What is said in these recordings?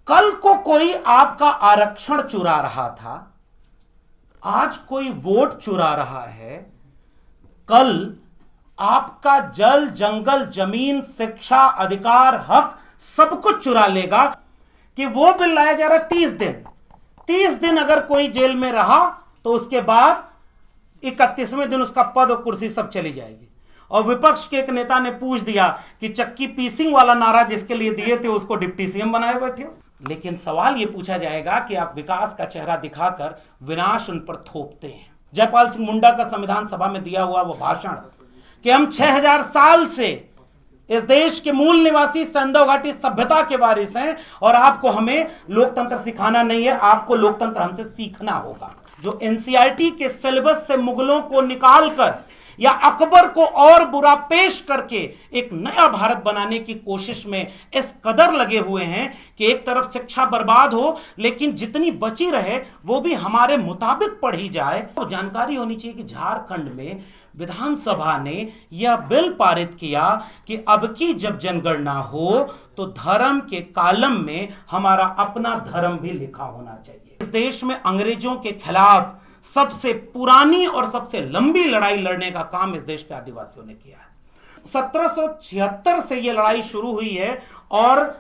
कल को कोई आपका आरक्षण चुरा रहा था, आज कोई वोट चुरा रहा है, कल आपका जल, जंगल, जमीन, शिक्षा, अधिकार, हक सब कुछ चुरा लेगा। कि वो बिल लाया जा रहा है 30 दिन अगर कोई जेल में रहा तो उसके बाद 31वें दिन उसका पद और कुर्सी सब चली जाएगी। और विपक्ष के एक नेता ने पूछ दिया कि चक्की पीसिंग वाला नारा जिसके लिए दिए थे उसको डिप्टी सीएम बनाए बैठे हो। लेकिन सवाल यह पूछा जाएगा कि आप विकास का चेहरा दिखाकर विनाश उन पर थोपते हैं। जयपाल सिंह मुंडा का संविधान सभा में दिया हुआ वो भाषण कि हम 6000 साल से इस देश के मूल निवासी सिंधु घाटी सभ्यता के वारिस हैं और आपको हमें लोकतंत्र सिखाना नहीं है, आपको लोकतंत्र हमसे सीखना होगा। जो एनसीईआरटी के सिलेबस से मुगलों को निकालकर या अकबर को और बुरा पेश करके एक नया भारत बनाने की कोशिश में इस कदर लगे हुए हैं कि एक तरफ शिक्षा बर्बाद हो लेकिन जितनी बची रहे वो भी हमारे मुताबिक पढ़ी जाए। तो जानकारी होनी चाहिए कि झारखंड में विधानसभा ने यह बिल पारित किया कि अब की जब जनगणना हो तो धर्म के कॉलम में हमारा अपना धर्म भी लिखा होना चाहिए। इस देश में अंग्रेजों के खिलाफ सबसे पुरानी और सबसे लंबी लड़ाई लड़ने का काम इस देश के आदिवासियों ने किया है। 1776 से यह लड़ाई शुरू हुई है और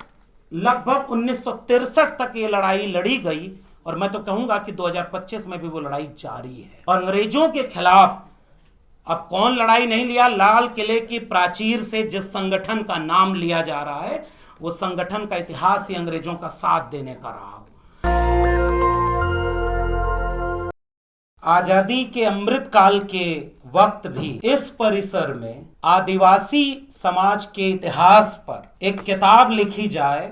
लगभग 1963 तक यह लड़ाई लड़ी गई और मैं तो कहूंगा कि 2025 में भी वो लड़ाई जारी है। और अंग्रेजों के खिलाफ अब कौन लड़ाई नहीं लिया, लाल किले की प्राचीर से जिस संगठन का नाम लिया जा रहा है वो संगठन का इतिहास ही अंग्रेजों का साथ देने का रहा हो। आजादी के अमृत काल के वक्त भी इस परिसर में आदिवासी समाज के इतिहास पर एक किताब लिखी जाए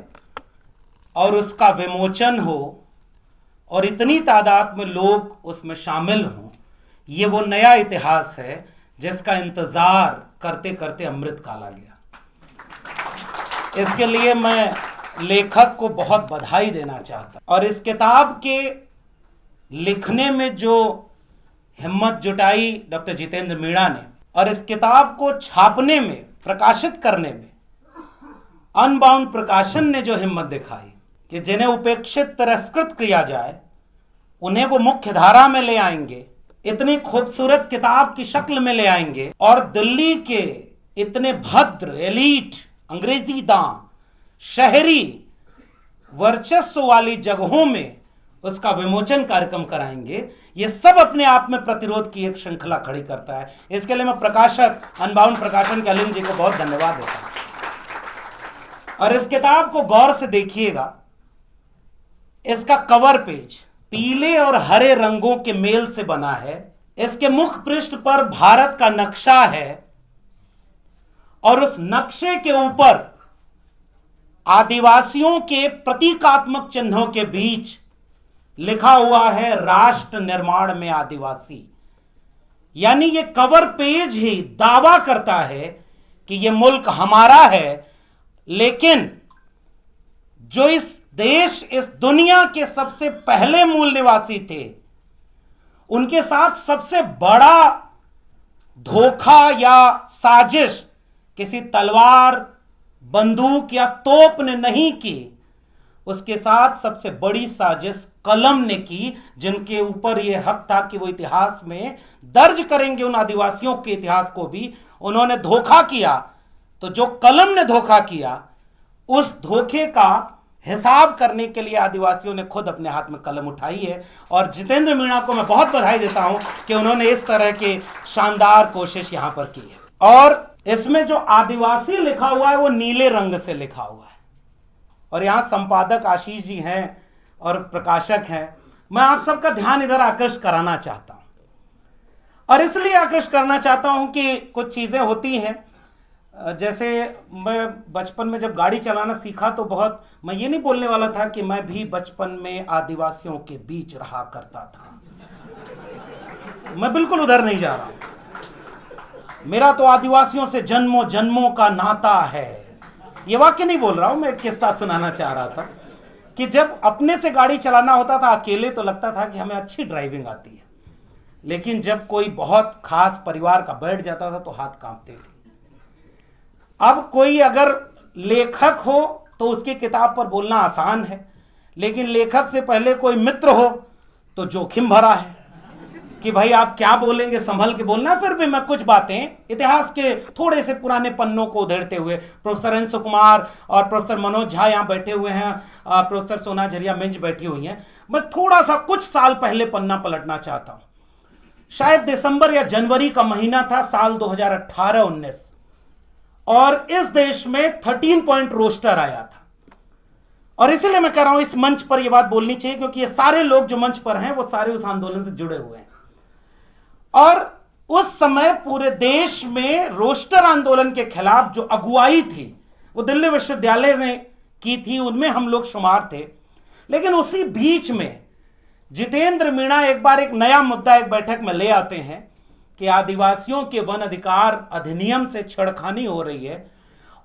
और उसका विमोचन हो और इतनी तादाद में लोग उसमें शामिल हों, ये वो नया इतिहास है जिसका इंतजार करते करते अमृत काल आ गया। इसके लिए मैं लेखक को बहुत बधाई देना चाहता और इस किताब के लिखने में जो हिम्मत जुटाई डॉक्टर जितेंद्र मीणा ने और इस किताब को छापने में, प्रकाशित करने में अनबाउंड प्रकाशन ने जो हिम्मत दिखाई कि जिन्हें उपेक्षित, तिरस्कृत किया जाए उन्हें वो मुख्य धारा में ले आएंगे, इतनी खूबसूरत किताब की शक्ल में ले आएंगे और दिल्ली के इतने भद्र, एलीट, अंग्रेजी दां, शहरी वर्चस्व वाली जगहों में उसका विमोचन कार्यक्रम कराएंगे। ये सब अपने आप में प्रतिरोध की एक श्रृंखला खड़ी करता है। इसके लिए मैं प्रकाशक अनबाउंड प्रकाशन के अलिन जी को बहुत धन्यवाद देता हूं। और इस किताब को गौर से देखिएगा, इसका कवर पेज पीले और हरे रंगों के मेल से बना है। इसके मुख पृष्ठ पर भारत का नक्शा है और उस नक्शे के ऊपर आदिवासियों के प्रतीकात्मक चिन्हों के बीच लिखा हुआ है राष्ट्र निर्माण में आदिवासी। यानी ये कवर पेज ही दावा करता है कि ये मुल्क हमारा है, लेकिन जो इस देश, इस दुनिया के सबसे पहले मूल निवासी थे उनके साथ सबसे बड़ा धोखा या साजिश किसी तलवार, बंदूक या तोप ने नहीं की, उसके साथ सबसे बड़ी साजिश कलम ने की, जिनके ऊपर यह हक था कि वो इतिहास में दर्ज करेंगे उन आदिवासियों के इतिहास को भी। उन्होंने धोखा किया, तो जो कलम ने धोखा किया उस धोखे का हिसाब करने के लिए आदिवासियों ने खुद अपने हाथ में कलम उठाई है। और जितेंद्र मीणा को मैं बहुत बधाई देता हूं कि उन्होंने इस तरह के शानदार कोशिश यहां पर की है। और इसमें जो आदिवासी लिखा हुआ है वो नीले रंग से लिखा हुआ है और यहां संपादक आशीष जी हैं और प्रकाशक हैं। मैं आप सबका ध्यान इधर आकृष्ट कराना चाहता हूं और इसलिए आकृष्ट करना चाहता हूं कि कुछ चीजें होती हैं। जैसे मैं बचपन में जब गाड़ी चलाना सीखा तो बहुत, मैं ये नहीं बोलने वाला था कि मैं भी बचपन में आदिवासियों के बीच रहा करता था, मैं बिल्कुल उधर नहीं जा रहा हूं। मेरा तो आदिवासियों से जन्मों जन्मों का नाता है। ये वाक्य नहीं बोल रहा हूं, मैं एक किस्सा सुनाना चाह रहा था कि जब अपने से गाड़ी चलाना होता था अकेले तो लगता था कि हमें अच्छी ड्राइविंग आती है, लेकिन जब कोई बहुत खास परिवार का बैठ जाता था तो हाथ कांपते थे। अब कोई अगर लेखक हो तो उसकी किताब पर बोलना आसान है, लेकिन लेखक से पहले कोई मित्र हो तो जोखिम भरा है कि भाई आप क्या बोलेंगे, संभल के बोलना। फिर भी मैं कुछ बातें इतिहास के थोड़े से पुराने पन्नों को उधेड़ते हुए, प्रोफेसर एन सुकुमार और प्रोफेसर मनोज झा यहाँ बैठे हुए हैं, प्रोफेसर सोना झरिया मिंज बैठी हुई हैं, मैं थोड़ा सा कुछ साल पहले पन्ना पलटना चाहता हूं। शायद दिसंबर या जनवरी का महीना था, साल 2018-19, और इस देश में 13 पॉइंट रोस्टर आया था। और इसीलिए मैं कह रहा हूं इस मंच पर यह बात बोलनी चाहिए, क्योंकि ये सारे लोग जो मंच पर हैं वो सारे उस आंदोलन से जुड़े हुए हैं। और उस समय पूरे देश में रोस्टर आंदोलन के खिलाफ जो अगुवाई थी वो दिल्ली विश्वविद्यालय ने की थी, उनमें हम लोग शुमार थे। लेकिन उसी बीच में जितेंद्र मीणा एक बार एक नया मुद्दा एक बैठक में ले आते हैं कि आदिवासियों के वन अधिकार अधिनियम से छेड़खानी हो रही है,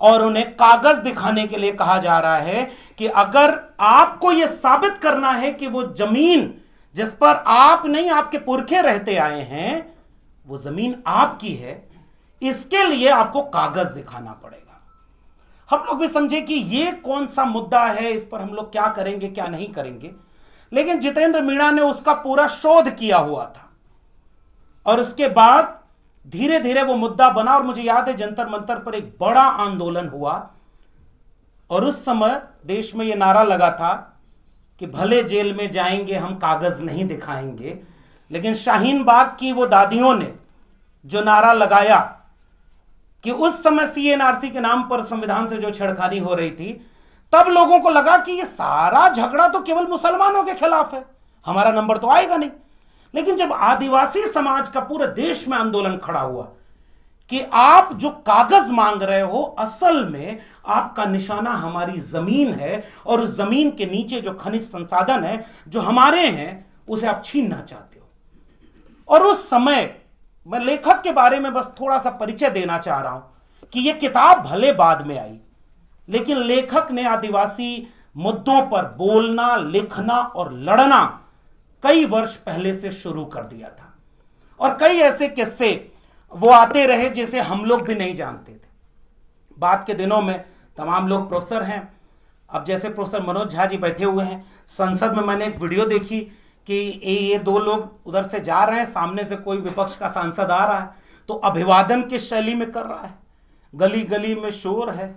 और उन्हें कागज दिखाने के लिए कहा जा रहा है कि अगर आपको यह साबित करना है कि वो जमीन जिस पर आप नहीं आपके पुरखे रहते आए हैं वो जमीन आपकी है, इसके लिए आपको कागज दिखाना पड़ेगा। हम लोग भी समझे कि ये कौन सा मुद्दा है, इस पर हम लोग क्या करेंगे क्या नहीं करेंगे। लेकिन जितेंद्र मीणा ने उसका पूरा शोध किया हुआ था, और उसके बाद धीरे धीरे वो मुद्दा बना। और मुझे याद है जंतर मंतर पर एक बड़ा आंदोलन हुआ, और उस समय देश में यह नारा लगा था कि भले जेल में जाएंगे हम कागज नहीं दिखाएंगे। लेकिन शाहीन बाग की वो दादियों ने जो नारा लगाया कि उस समय सीएनआरसी के नाम पर संविधान से जो छेड़खानी हो रही थी, तब लोगों को लगा कि ये सारा झगड़ा तो केवल मुसलमानों के खिलाफ है, हमारा नंबर तो आएगा नहीं। लेकिन जब आदिवासी समाज का पूरे देश में आंदोलन खड़ा हुआ कि आप जो कागज मांग रहे हो असल में आपका निशाना हमारी जमीन है, और उस जमीन के नीचे जो खनिज संसाधन है जो हमारे हैं उसे आप छीनना चाहते हो। और उस समय मैं लेखक के बारे में बस थोड़ा सा परिचय देना चाह रहा हूं कि यह किताब भले बाद में आई, लेकिन लेखक ने आदिवासी मुद्दों पर बोलना, लिखना और लड़ना कई वर्ष पहले से शुरू कर दिया था। और कई ऐसे किस्से वो आते रहे जिसे हम लोग भी नहीं जानते थे। बाद के दिनों में तमाम लोग प्रोफेसर हैं। अब जैसे प्रोफेसर मनोज झा जी बैठे हुए हैं, संसद में मैंने एक वीडियो देखी कि ये दो लोग उधर से जा रहे हैं, सामने से कोई विपक्ष का सांसद आ रहा है तो अभिवादन किस शैली में कर रहा है, गली गली में शोर है।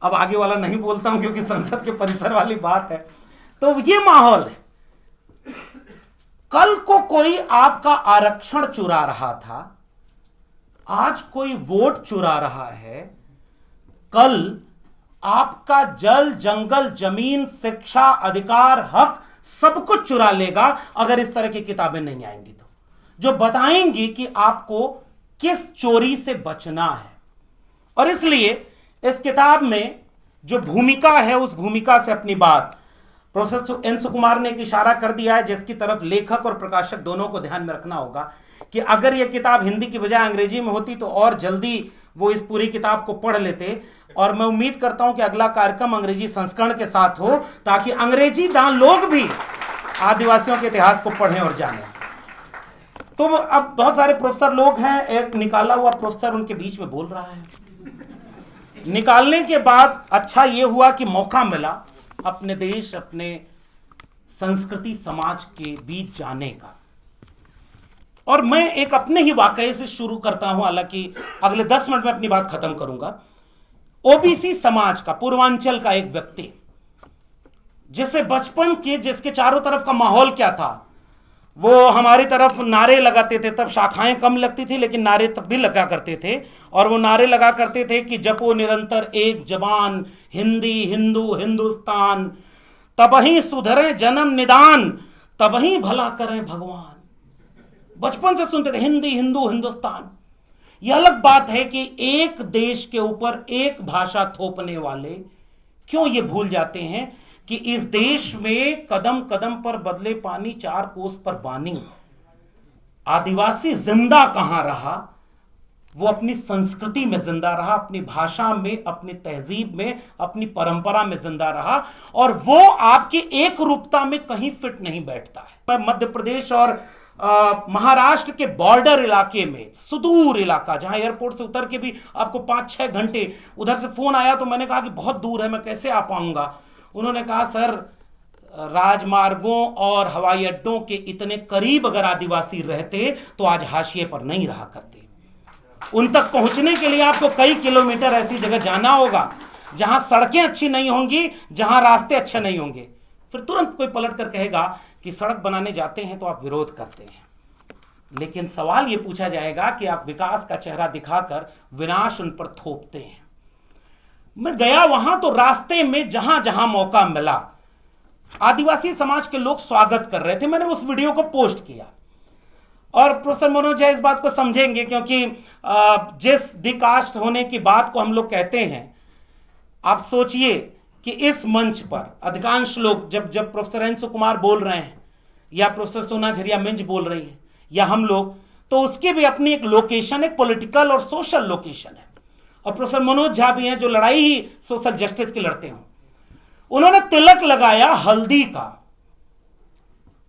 अब आगे वाला नहीं बोलता हूं क्योंकि संसद के परिसर वाली बात है। तो ये माहौल है। कल को कोई आपका आरक्षण चुरा रहा था, आज कोई वोट चुरा रहा है, कल आपका जल, जंगल, जमीन, शिक्षा, अधिकार, हक सब कुछ चुरा लेगा अगर इस तरह की किताबें नहीं आएंगी तो, जो बताएंगी कि आपको किस चोरी से बचना है। और इसलिए इस किताब में जो भूमिका है उस भूमिका से अपनी बात प्रोफेसर एन सुकुमार ने एक इशारा कर दिया है, जिसकी तरफ लेखक और प्रकाशक दोनों को ध्यान में रखना होगा कि अगर यह किताब हिंदी की बजाय अंग्रेजी में होती तो और जल्दी वो इस पूरी किताब को पढ़ लेते। और मैं उम्मीद करता हूं कि अगला कार्यक्रम अंग्रेजी संस्करण के साथ हो, ताकि अंग्रेजी दान लोग भी आदिवासियों के इतिहास को पढ़ें और जानें। तो अब बहुत सारे प्रोफेसर लोग हैं, एक निकाला हुआ प्रोफेसर उनके बीच में बोल रहा है। निकालने के बाद अच्छा ये हुआ कि मौका मिला अपने देश, अपने संस्कृति, समाज के बीच जाने का। और मैं एक अपने ही वाकये से शुरू करता हूं, हालांकि अगले 10 मिनट में अपनी बात खत्म करूंगा। ओबीसी समाज का, पूर्वांचल का एक व्यक्ति जिसे बचपन के, जिसके चारों तरफ का माहौल क्या था, वो हमारी तरफ नारे लगाते थे, तब शाखाएं कम लगती थी लेकिन नारे तब भी लगा करते थे। और वो नारे लगा करते थे कि जपो निरंतर एक जबान, हिंदी हिंदू हिंदुस्तान, तबही सुधरे जन्म निदान, तबही भला करें भगवान। बचपन से सुनते थे हिंदी हिंदू हिंदुस्तान। यह अलग बात है कि एक देश के ऊपर एक भाषा थोपने वाले क्यों ये भूल जाते हैं कि इस देश में कदम कदम पर बदले पानी, 4 कोस पर बानी। आदिवासी जिंदा कहां रहा? वो अपनी संस्कृति में जिंदा रहा, अपनी भाषा में, अपनी तहजीब में, अपनी परंपरा में जिंदा रहा, और वो आपकी एक रूपता में कहीं फिट नहीं बैठता है। मैं मध्य प्रदेश और महाराष्ट्र के बॉर्डर इलाके में, सुदूर इलाका, जहां एयरपोर्ट से उतर के भी आपको 5-6 घंटे, उधर से फोन आया तो मैंने कहा कि बहुत दूर है, मैं कैसे आ पाऊंगा। उन्होंने कहा सर राजमार्गों और हवाई अड्डों के इतने करीब अगर आदिवासी रहते तो आज हाशिए पर नहीं रहा करते। उन तक पहुंचने के लिए आपको कई किलोमीटर ऐसी जगह जाना होगा जहां सड़कें अच्छी नहीं होंगी, जहां रास्ते अच्छे नहीं होंगे। फिर तुरंत कोई पलट कर कहेगा कि सड़क बनाने जाते हैं तो आप विरोध करते हैं। लेकिन सवाल यह पूछा जाएगा कि आप विकास का चेहरा दिखाकर विनाश उन पर थोपते हैं। मैं गया वहां तो रास्ते में जहां जहां मौका मिला आदिवासी समाज के लोग स्वागत कर रहे थे। मैंने उस वीडियो को पोस्ट किया और प्रोफेसर मनोज इस बात को समझेंगे, क्योंकि जिस डिकास्ट होने की बात को हम लोग कहते हैं, आप सोचिए कि इस मंच पर अधिकांश लोग जब प्रोफेसर अंशु कुमार बोल रहे हैं या प्रोफेसर सोना झरिया मिंज बोल रही है या हम लोग, तो उसकी भी अपनी एक लोकेशन, एक पॉलिटिकल और सोशल लोकेशन है। और प्रोफेसर मनोज झा भी हैं जो लड़ाई ही सोशल जस्टिस की लड़ते हैं। उन्होंने तिलक लगाया हल्दी का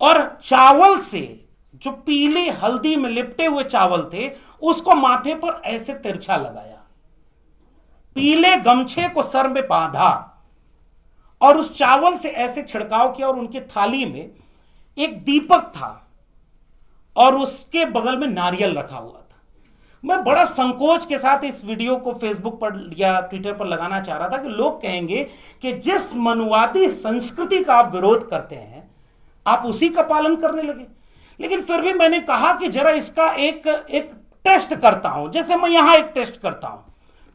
और चावल से, जो पीले हल्दी में लिपटे हुए चावल थे, उसको माथे पर ऐसे तिरछा लगाया, पीले गमछे को सर में बांधा और उस चावल से ऐसे छिड़काव किया। और उनकी थाली में एक दीपक था और उसके बगल में नारियल रखा हुआ था। मैं बड़ा संकोच के साथ इस वीडियो को फेसबुक पर या ट्विटर पर लगाना चाह रहा था कि लोग कहेंगे कि जिस मनुवादी संस्कृति का आप विरोध करते हैं आप उसी का पालन करने लगे। लेकिन फिर भी मैंने कहा कि जरा इसका एक टेस्ट करता हूं, जैसे मैं यहां एक टेस्ट करता हूं।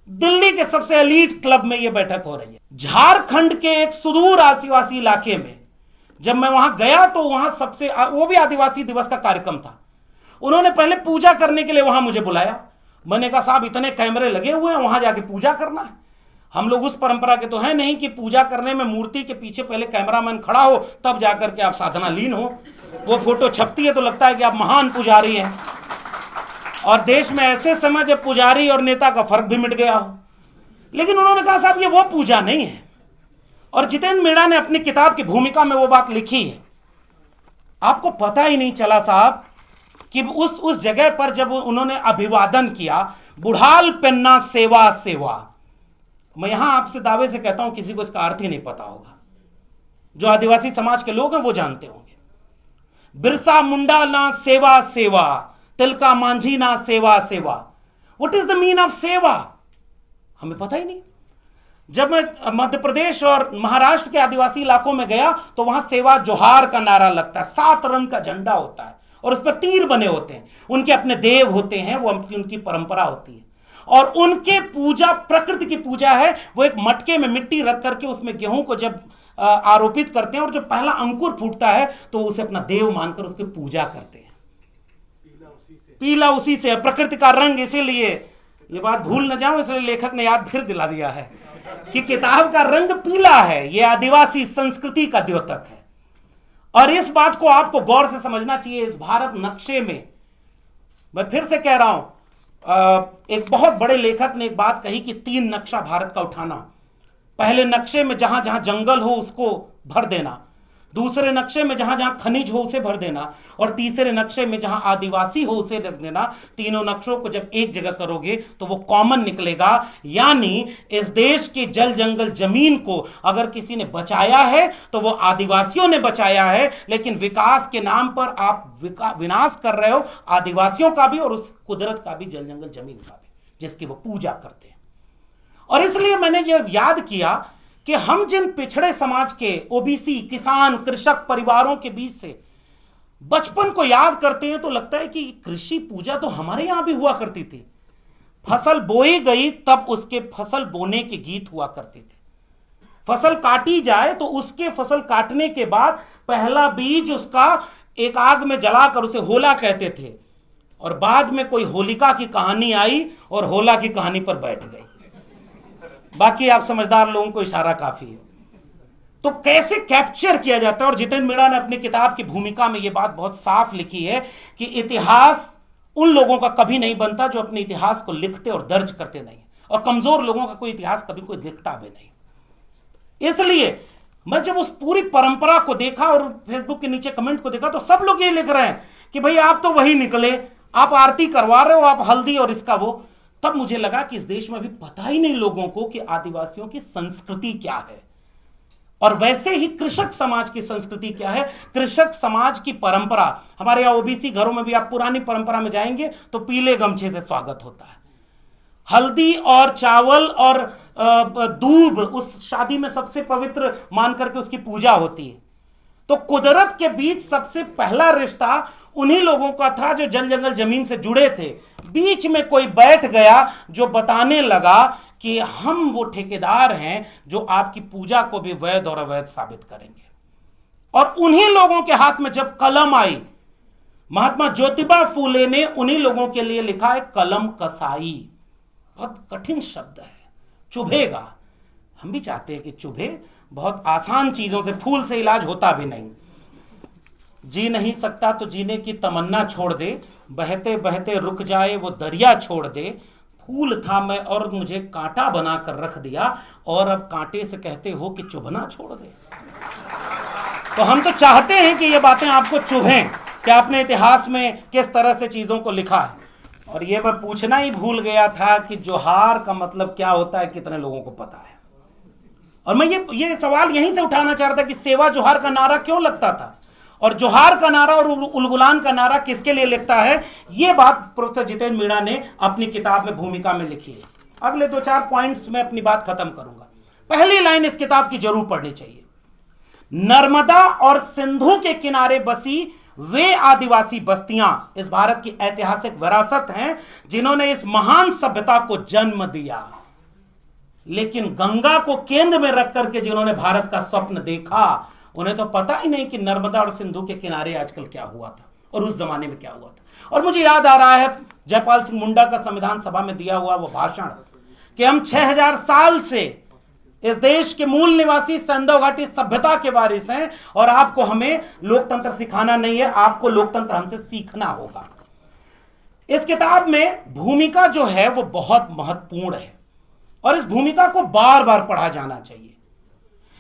दिल्ली के सबसे एलीट क्लब में यह बैठक हो रही है। झारखंड के एक सुदूर आदिवासी इलाके में जब मैं वहां गया तो वहां वो भी आदिवासी दिवस का कार्यक्रम था। उन्होंने पहले पूजा करने के लिए वहां मुझे बुलाया। मैंने कहा साहब इतने कैमरे लगे हुए हैं, वहां जाके पूजा करना है? हम लोग उस परंपरा के तो है नहीं कि पूजा करने में मूर्ति के पीछे पहले कैमरामैन खड़ा हो तब जाकर के आप साधना लीन हो। वो फोटो छपती है तो लगता है कि आप महान पुजारी हैं। और देश में ऐसे समय जब पुजारी और नेता का फर्क भी मिट गया हो। लेकिन उन्होंने कहा साहब ये वो पूजा नहीं है। और जितेंद्र मीणा ने अपनी किताब की भूमिका में वो बात लिखी है। आपको पता ही नहीं चला साहब कि उस जगह पर जब उन्होंने अभिवादन किया, बुढ़ाल पेन्ना सेवा सेवा, मैं यहां आपसे दावे से कहता हूं किसी को इसका अर्थ ही नहीं पता होगा। जो आदिवासी समाज के लोग हैं वो जानते होंगे। बिरसा मुंडा ना सेवा सेवा, तिलका मांझी ना सेवा सेवा। What is the mean of सेवा? हमें पता ही नहीं। जब मैं मध्य प्रदेश और महाराष्ट्र के आदिवासी इलाकों में गया तो वहां सेवा जोहार का नारा लगता है, 7 रंग का झंडा होता है और उस पर तीर बने होते हैं। उनके अपने देव होते हैं, वो उनकी परंपरा होती है। और उनके पूजा प्रकृति की पूजा है। वो एक मटके में मिट्टी रख करके उसमें गेहूं को जब आरोपित करते हैं और जब पहला अंकुर फूटता है तो उसे अपना देव मानकर उसकी पूजा करते हैं। पीला उसी से है, प्रकृति का रंग। इसीलिए ये बात भूल न जाऊं, इसलिए लेखक ने याद फिर दिला दिया है कि किताब का रंग पीला है। ये आदिवासी संस्कृति का द्योतक है। और इस बात को आपको गौर से समझना चाहिए। इस भारत नक्शे में मैं फिर से कह रहा हूं, एक बहुत बड़े लेखक ने एक बात कही कि 3 नक्शा भारत का उठाना। पहले नक्शे में जहां जहां जंगल हो उसको भर देना, दूसरे नक्शे में जहां जहां खनिज हो उसे भर देना, और तीसरे नक्शे में जहां आदिवासी हो उसे रख देना। तीनों नक्शों को जब एक जगह करोगे तो वो कॉमन निकलेगा। यानी इस देश के जल जंगल जमीन को अगर किसी ने बचाया है तो वो आदिवासियों ने बचाया है। लेकिन विकास के नाम पर आप विनाश कर रहे हो आदिवासियों का भी और उस कुदरत का भी, जल जंगल जमीन का भी, जिसकी वो पूजा करते हैं। और इसलिए मैंने ये याद किया कि हम जिन पिछड़े समाज के ओबीसी, किसान, कृषक परिवारों के बीच से बचपन को याद करते हैं तो लगता है कि कृषि पूजा तो हमारे यहां भी हुआ करती थी। फसल बोई गई तब उसके फसल बोने के गीत हुआ करते थे। फसल काटी जाए तो उसके फसल काटने के बाद पहला बीज उसका एक आग में जलाकर उसे होला कहते थे। और बाद में कोई होलिका की कहानी आई और होला की कहानी पर बैठ गई। बाकी आप समझदार लोगों को इशारा काफी है। तो कैसे कैप्चर किया जाता है? और जितेंद्र मीणा ने अपनी किताब की भूमिका में यह बात बहुत साफ लिखी है कि इतिहास उन लोगों का कभी नहीं बनता जो अपने इतिहास को लिखते और दर्ज करते नहीं, और कमजोर लोगों का कोई इतिहास कभी कोई लिखता भी नहीं। इसलिए मैं जब उस पूरी परंपरा को देखा और फेसबुक के नीचे कमेंट को देखा तो सब लोग ये लिख रहे हैं कि भाई आप तो वही निकले, आप आरती करवा रहे हो, आप हल्दी और इसका वो। तब मुझे लगा कि इस देश में अभी पता ही नहीं लोगों को कि आदिवासियों की संस्कृति क्या है और वैसे ही कृषक समाज की संस्कृति क्या है, कृषक समाज की परंपरा, हमारे यहाँ ओबीसी घरों में भी आप पुरानी परंपरा में जाएंगे तो पीले गमछे से स्वागत होता है, हल्दी और चावल और दूब उस शादी में सबसे पवित्र मान करके उसकी पूजा होती है। तो कुदरत के बीच सबसे पहला रिश्ता उन्हीं लोगों का था जो जल जंगल जमीन से जुड़े थे। बीच में कोई बैठ गया जो बताने लगा कि हम वो ठेकेदार हैं जो आपकी पूजा को भी वैध और अवैध साबित करेंगे। और उन्हीं लोगों के हाथ में जब कलम आई, महात्मा ज्योतिबा फूले ने उन्हीं लोगों के लिए लिखा है कलम कसाई। बहुत कठिन शब्द है, चुभेगा, हम भी चाहते हैं कि चुभे, बहुत आसान चीजों से, फूल से इलाज होता भी नहीं। जी नहीं सकता तो जीने की तमन्ना छोड़ दे, बहते बहते रुक जाए वो दरिया छोड़ दे, फूल था मैं और मुझे कांटा बनाकर रख दिया, और अब कांटे से कहते हो कि चुभना छोड़ दे। तो हम तो चाहते हैं कि ये बातें आपको चुभें कि आपने इतिहास में किस तरह से चीजों को लिखा है। और ये मैं पूछना ही भूल गया था कि जोहार का मतलब क्या होता है, कितने लोगों को पता है। और मैं ये सवाल यहीं से उठाना चाह रहा था कि सेवा जोहार का नारा क्यों लगता था, और जोहार का नारा और उलगुलान का नारा किसके लिए लिखता है। यह बात प्रोफेसर जितेंद्र मीणा ने अपनी किताब में भूमिका में लिखी है। अगले 2-4 पॉइंट्स में अपनी बात खत्म करूंगा। पहली लाइन इस किताब की जरूर पढ़नी चाहिए। नर्मदा और सिंधु के किनारे बसी वे आदिवासी बस्तियां इस भारत की ऐतिहासिक विरासत हैं जिन्होंने इस महान सभ्यता को जन्म दिया। लेकिन गंगा को केंद्र में रख करके जिन्होंने भारत का स्वप्न देखा, उन्हें तो पता ही नहीं कि नर्मदा और सिंधु के किनारे आजकल क्या हुआ था और उस जमाने में क्या हुआ था। और मुझे याद आ रहा है जयपाल सिंह मुंडा का संविधान सभा में दिया हुआ वो भाषण कि हम 6000 साल से इस देश के मूल निवासी सिंधु घाटी सभ्यता के वारिस हैं, और आपको हमें लोकतंत्र सिखाना नहीं है, आपको लोकतंत्र हमसे सीखना होगा। इस किताब में भूमिका जो है वो बहुत महत्वपूर्ण है, और इस भूमिका को बार बार पढ़ा जाना चाहिए।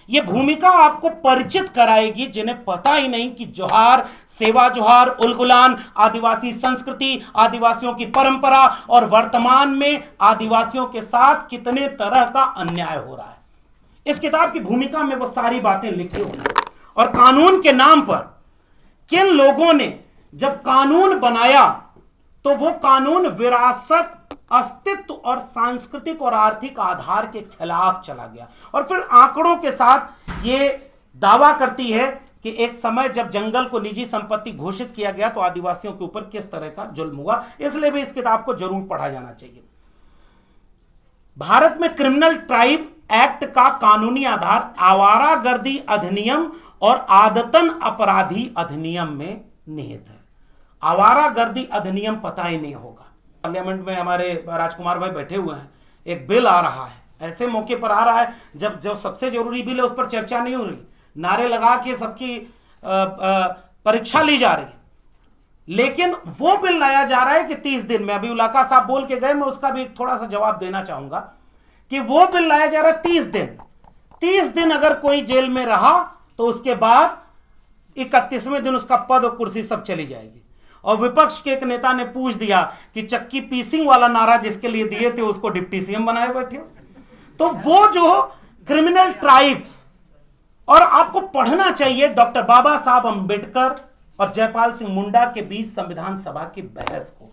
यह भूमिका आपको परिचित कराएगी जिन्हें पता ही नहीं कि जोहार, सेवा जोहार, उलगुलान, आदिवासी संस्कृति, आदिवासियों की परंपरा और वर्तमान में आदिवासियों के साथ कितने तरह का अन्याय हो रहा है। इस किताब की भूमिका में वो सारी बातें लिखी हुई हैं। और कानून के नाम पर किन लोगों ने जब कानून बनाया तो वो कानून विरासत, अस्तित्व और सांस्कृतिक और आर्थिक आधार के खिलाफ चला गया। और फिर आंकड़ों के साथ ये दावा करती है कि एक समय जब जंगल को निजी संपत्ति घोषित किया गया तो आदिवासियों के ऊपर किस तरह का जुल्म हुआ। इसलिए भी इस किताब को जरूर पढ़ा जाना चाहिए। भारत में क्रिमिनल ट्राइब एक्ट का कानूनी आधार आवारागर्दी अधिनियम और आदतन अपराधी अधिनियम में निहित है। आवारागर्दी अधिनियम पता ही नहीं होगा। पार्लियामेंट में हमारे राजकुमार भाई बैठे हुए हैं, एक बिल आ रहा है, ऐसे मौके पर आ रहा है जब सबसे जरूरी बिल है उस पर चर्चा नहीं हो रही, नारे लगा के सबकी परीक्षा ली जा रही है। लेकिन वो बिल लाया जा रहा है कि 30 दिन में, अभी उलाका साहब बोल के गए, मैं उसका भी थोड़ा सा जवाब देना चाहूंगा कि वो बिल लाया जा रहा है 30 दिन अगर कोई जेल में रहा तो उसके बाद 31वें दिन उसका पद और कुर्सी सब चली जाएगी। और विपक्ष के एक नेता ने पूछ दिया कि चक्की पीसिंग वाला नारा जिसके लिए दिए थे उसको डिप्टी सीएम बनाए बैठे हो। तो वो जो क्रिमिनल ट्राइब, और आपको पढ़ना चाहिए डॉक्टर बाबा साहब अंबेडकर और जयपाल सिंह मुंडा के बीच संविधान सभा की बहस को।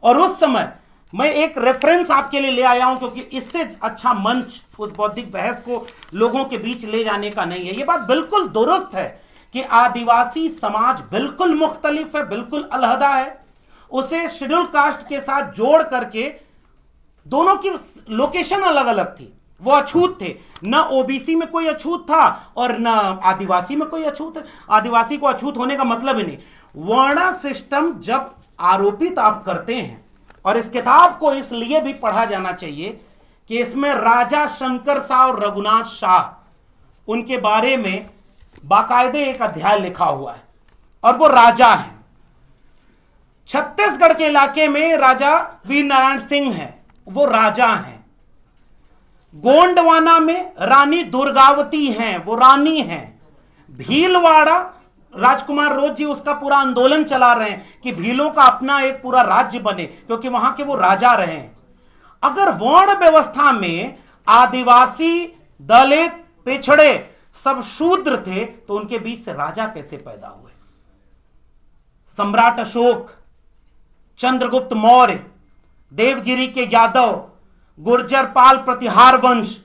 और उस समय मैं एक रेफरेंस आपके लिए ले आया हूं क्योंकि इससे अच्छा मंच उस बौद्धिक बहस को लोगों के बीच ले जाने का नहीं है। यह बात बिल्कुल दुरुस्त है कि आदिवासी समाज बिल्कुल मुख्तलिफ है, बिल्कुल अलहदा है। उसे शेड्यूल कास्ट के साथ जोड़ करके दोनों की लोकेशन अलग अलग थी, वो अछूत थे। न ओबीसी में कोई अछूत था और न आदिवासी में कोई अछूत है। आदिवासी को अछूत होने का मतलब ही नहीं। वर्ण सिस्टम जब आरोपित आप करते हैं, और इस किताब को इसलिए भी पढ़ा जाना चाहिए कि इसमें राजा शंकर शाह और रघुनाथ शाह उनके बारे में बाकायदे एक अध्याय लिखा हुआ है, और वो राजा हैं। छत्तीसगढ़ के इलाके में राजा वीर नारायण सिंह हैं, वो राजा हैं। गोंडवाना में रानी दुर्गावती हैं, वो रानी हैं। भीलवाड़ा राजकुमार रोज जी उसका पूरा आंदोलन चला रहे हैं कि भीलों का अपना एक पूरा राज्य बने, क्योंकि वहां के वो राजा रहे हैं। अगर वर्ण व्यवस्था में आदिवासी, दलित, पिछड़े सब शूद्र थे, तो उनके बीच से राजा कैसे पैदा हुए? सम्राट अशोक, चंद्रगुप्त मौर्य, देवगिरी के यादव, गुर्जर पाल प्रतिहार वंश,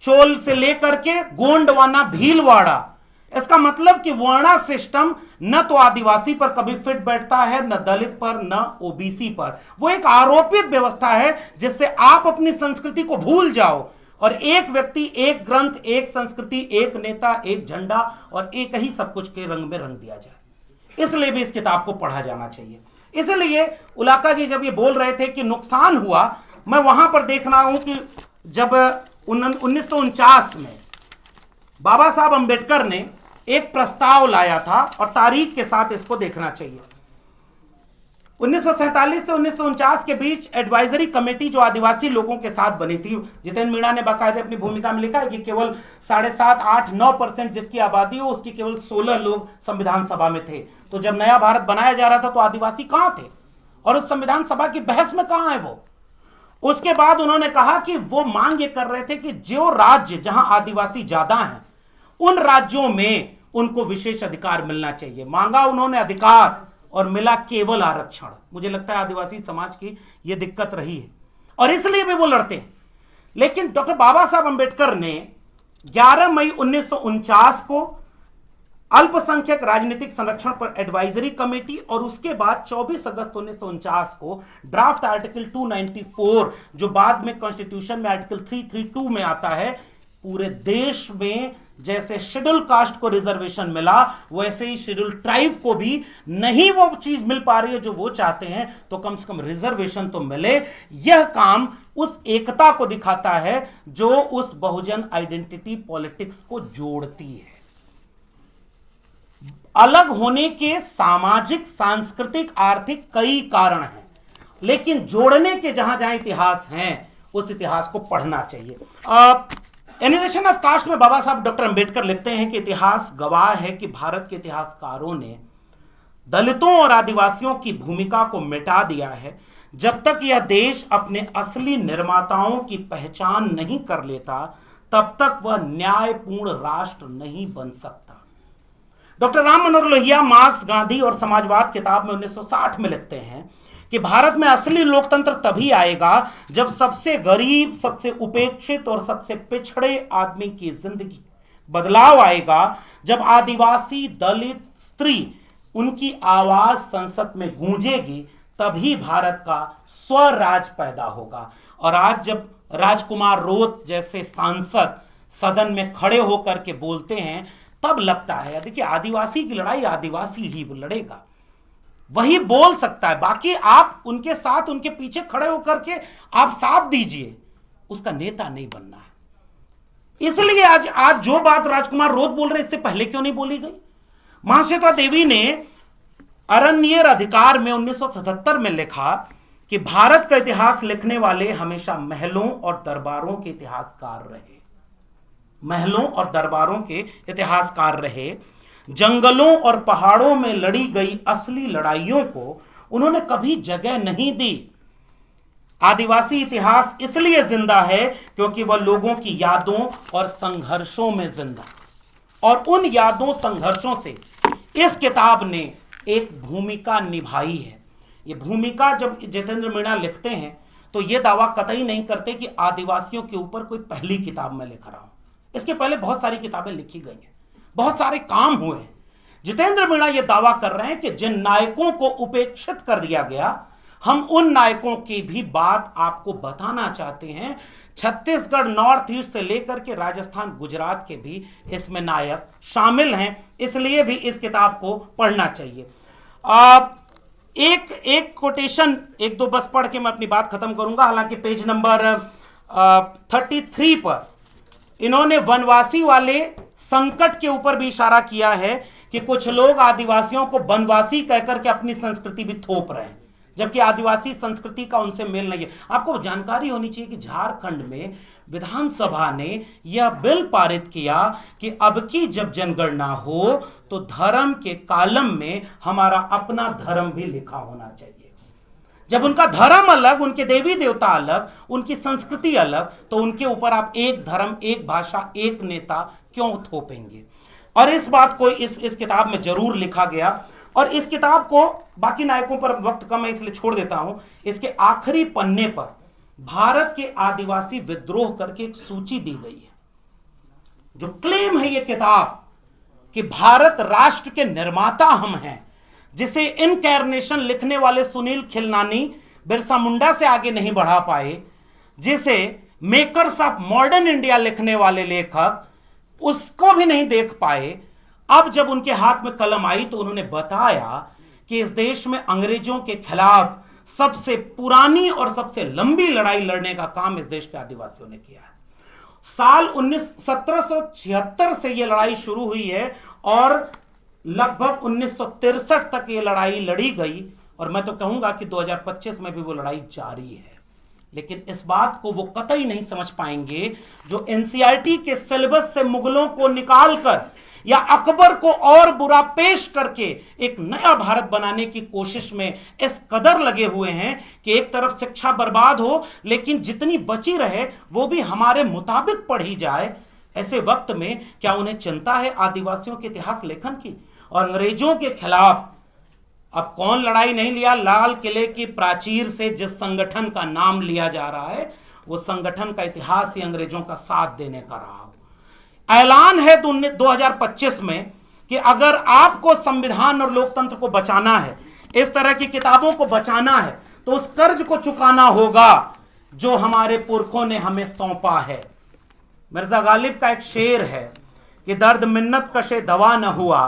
चोल से लेकर के गोंडवाना भीलवाड़ा। इसका मतलब कि वर्णा सिस्टम न तो आदिवासी पर कभी फिट बैठता है, न दलित पर, न ओबीसी पर। वो एक आरोपित व्यवस्था है जिससे आप अपनी संस्कृति को भूल जाओ और एक व्यक्ति, एक ग्रंथ, एक संस्कृति, एक नेता, एक झंडा और एक ही सब कुछ के रंग में रंग दिया जाए। इसलिए भी इस किताब को पढ़ा जाना चाहिए। इसलिए उलाका जी जब ये बोल रहे थे कि नुकसान हुआ, मैं वहां पर देख रहा हूं कि जब 1949 में बाबा साहब अंबेडकर ने एक प्रस्ताव लाया था, और तारीख के साथ इसको देखना चाहिए। 1947 से 1949 के बीच एडवाइजरी कमेटी जो आदिवासी लोगों के साथ बनी थी, जितेंद्र मीणा ने बाकायदे अपनी भूमिका में लिखा है कि केवल 7.5, 8, 9% जिसकी आबादी हो उसकी केवल 16 लोग संविधान सभा में थे। तो जब नया भारत बनाया जा रहा था तो आदिवासी कहां थे और उस संविधान सभा की बहस में कहां है वो? उसके बाद उन्होंने कहा कि वो मांग ये कर रहे थे कि जो राज्य जहां आदिवासी ज्यादा हैं उन राज्यों में उनको विशेष अधिकार मिलना चाहिए। मांगा उन्होंने अधिकार और मिला केवल आरक्षण। मुझे लगता है आदिवासी समाज की यह दिक्कत रही है और इसलिए भी वो लड़ते हैं। लेकिन डॉक्टर बाबा साहब अंबेडकर ने 11 मई 1949 को अल्पसंख्यक राजनीतिक संरक्षण पर एडवाइजरी कमेटी और उसके बाद 24 अगस्त 1949 को ड्राफ्ट आर्टिकल 294 जो बाद में कॉन्स्टिट्यूशन में आर्टिकल 332 में आता है, पूरे देश में जैसे शेड्यूल कास्ट को रिजर्वेशन मिला वैसे ही शेड्यूल ट्राइब को भी नहीं वो चीज मिल पा रही है जो वो चाहते हैं, तो कम से कम रिजर्वेशन तो मिले। यह काम उस एकता को दिखाता है जो उस बहुजन आइडेंटिटी पॉलिटिक्स को जोड़ती है। अलग होने के सामाजिक, सांस्कृतिक, आर्थिक कई कारण हैं, लेकिन जोड़ने के जहां जहां इतिहास हैं उस इतिहास को पढ़ना चाहिए। एनिमेशन ऑफ कास्ट में बाबा साहब डॉक्टर अंबेडकर लिखते हैं कि इतिहास गवाह है कि भारत के इतिहासकारों ने दलितों और आदिवासियों की भूमिका को मिटा दिया है। जब तक यह देश अपने असली निर्माताओं की पहचान नहीं कर लेता तब तक वह न्यायपूर्ण राष्ट्र नहीं बन सकता। डॉक्टर राम मनोहर लोहिया मार्क्स, गांधी और समाजवाद किताब में 1960 में लिखते हैं कि भारत में असली लोकतंत्र तभी आएगा जब सबसे गरीब, सबसे उपेक्षित और सबसे पिछड़े आदमी की जिंदगी बदलाव आएगा, जब आदिवासी, दलित, स्त्री, उनकी आवाज संसद में गूंजेगी, तभी भारत का स्वराज पैदा होगा। और आज जब राजकुमार रोत जैसे सांसद सदन में खड़े होकर के बोलते हैं तब लगता है, देखिए आदिवासी की लड़ाई आदिवासी ही लड़ेगा, वही बोल सकता है। बाकी आप उनके साथ, उनके पीछे खड़े होकर के आप साथ दीजिए, उसका नेता नहीं बनना है। इसलिए आज जो बात राजकुमार रोत बोल रहे इससे पहले क्यों नहीं बोली गई? महाश्वेता देवी ने अरण्येर अधिकार में 1977 में लिखा कि भारत का इतिहास लिखने वाले हमेशा महलों और दरबारों के इतिहासकार रहे, महलों और दरबारों के इतिहासकार रहे। जंगलों और पहाड़ों में लड़ी गई असली लड़ाइयों को उन्होंने कभी जगह नहीं दी। आदिवासी इतिहास इसलिए जिंदा है क्योंकि वह लोगों की यादों और संघर्षों में जिंदा, और उन यादों, संघर्षों से इस किताब ने एक भूमिका निभाई है। ये भूमिका जब जितेंद्र मीणा लिखते हैं तो ये दावा कतई नहीं करते कि आदिवासियों के ऊपर कोई पहली किताब मैं लिख रहा हूं। इसके पहले बहुत सारी किताबें लिखी गई हैं, बहुत सारे काम हुए हैं। जितेंद्र मीणा यह दावा कर रहे हैं कि जिन नायकों को उपेक्षित कर दिया गया, हम उन नायकों की भी बात आपको बताना चाहते हैं। छत्तीसगढ़, नॉर्थ ईस्ट से लेकर के राजस्थान, गुजरात के भी इसमें नायक शामिल हैं, इसलिए भी इस किताब को पढ़ना चाहिए। एक कोटेशन, एक दो बस पढ़ के मैं अपनी बात खत्म करूंगा। हालांकि पेज नंबर 33 पर इन्होंने वनवासी वाले संकट के ऊपर भी इशारा किया है कि कुछ लोग आदिवासियों को वनवासी कहकर के अपनी संस्कृति भी थोप रहे हैं, जबकि आदिवासी संस्कृति का उनसे मेल नहीं है। आपको जानकारी होनी चाहिए कि झारखंड में विधानसभा ने यह बिल पारित किया कि अब की जब जनगणना हो तो धर्म के कॉलम में हमारा अपना धर्म भी लिखा होना चाहिए। जब उनका धर्म अलग, उनके देवी देवता अलग, उनकी संस्कृति अलग, तो उनके ऊपर आप एक धर्म, एक भाषा, एक नेता क्यों थोपेंगे। और इस बात को इस किताब में जरूर लिखा गया। और इस किताब को बाकी नायकों पर वक्त कम है इसलिए छोड़ देता हूं। इसके आखिरी पन्ने पर भारत के आदिवासी विद्रोह करके एक सूची दी गई है। जो क्लेम है ये किताब कि भारत राष्ट्र के निर्माता हम हैं, जिसे इनकैर्नेशन लिखने वाले सुनील खिलनानी बिरसा मुंडा से आगे नहीं बढ़ा पाए, जिसे मेकर्स ऑफ मॉडर्न इंडिया लिखने वाले लेखक उसको भी नहीं देख पाए। अब जब उनके हाथ में कलम आई तो उन्होंने बताया कि इस देश में अंग्रेजों के खिलाफ सबसे पुरानी और सबसे लंबी लड़ाई लड़ने का काम इस देश के आदिवासियों ने किया है। साल 1776 से यह लड़ाई शुरू हुई है और लगभग 1963 तक यह लड़ाई लड़ी गई। और मैं तो कहूंगा कि 2025 में भी वो लड़ाई जारी है। लेकिन इस बात को वो कतई नहीं समझ पाएंगे जो एनसीईआरटी के सिलेबस से मुगलों को निकालकर या अकबर को और बुरा पेश करके एक नया भारत बनाने की कोशिश में इस कदर लगे हुए हैं कि एक तरफ शिक्षा बर्बाद हो लेकिन जितनी बची रहे वो भी हमारे मुताबिक पढ़ी जाए। ऐसे वक्त में क्या उन्हें चिंता है आदिवासियों के इतिहास लेखन की? और अंग्रेजों के खिलाफ अब कौन लड़ाई नहीं लिया? लाल किले की प्राचीर से जिस संगठन का नाम लिया जा रहा है वो संगठन का इतिहास ही अंग्रेजों का साथ देने का रहा हो। ऐलान है 2025 में कि अगर आपको संविधान और लोकतंत्र को बचाना है, इस तरह की किताबों को बचाना है, तो उस कर्ज को चुकाना होगा जो हमारे पुरखों ने हमें सौंपा है। मिर्जा गालिब का एक शेर है कि दर्द मिन्नत कशे दवा न हुआ,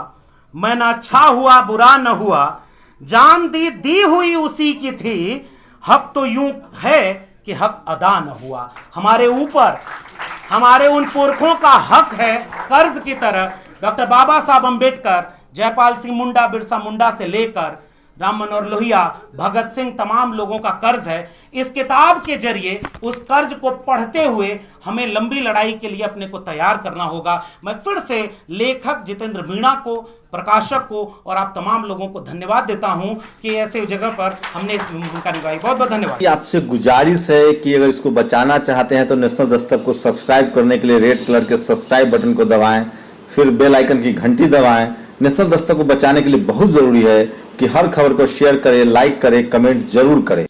मैं न अच्छा हुआ बुरा न हुआ, जान दी हुई उसी की थी, हक तो यूं है कि हक अदा न हुआ। हमारे ऊपर हमारे उन पुरखों का हक है कर्ज की तरह। डॉक्टर बाबा साहब अंबेडकर, जयपाल सिंह मुंडा, बिरसा मुंडा से लेकर राम मनोहर लोहिया, भगत सिंह, तमाम लोगों का कर्ज है। इस किताब के जरिए उस कर्ज को पढ़ते हुए हमें लंबी लड़ाई के लिए अपने को तैयार करना होगा। मैं फिर से लेखक जितेंद्र मीणा को, प्रकाशक को और आप तमाम लोगों को धन्यवाद देता हूं कि ऐसे जगह पर हमने इस भूमिका निभाई। बहुत बहुत धन्यवाद। आपसे गुजारिश है कि अगर इसको बचाना चाहते हैं तो नेशनल दस्तक को सब्सक्राइब करने के लिए रेड कलर के सब्सक्राइब बटन को दबाएं, फिर बेल आइकन की घंटी दबाएं। नेशनल दस्तक को बचाने के लिए बहुत जरूरी है कि हर खबर को शेयर करें, लाइक करें, कमेंट जरूर करें।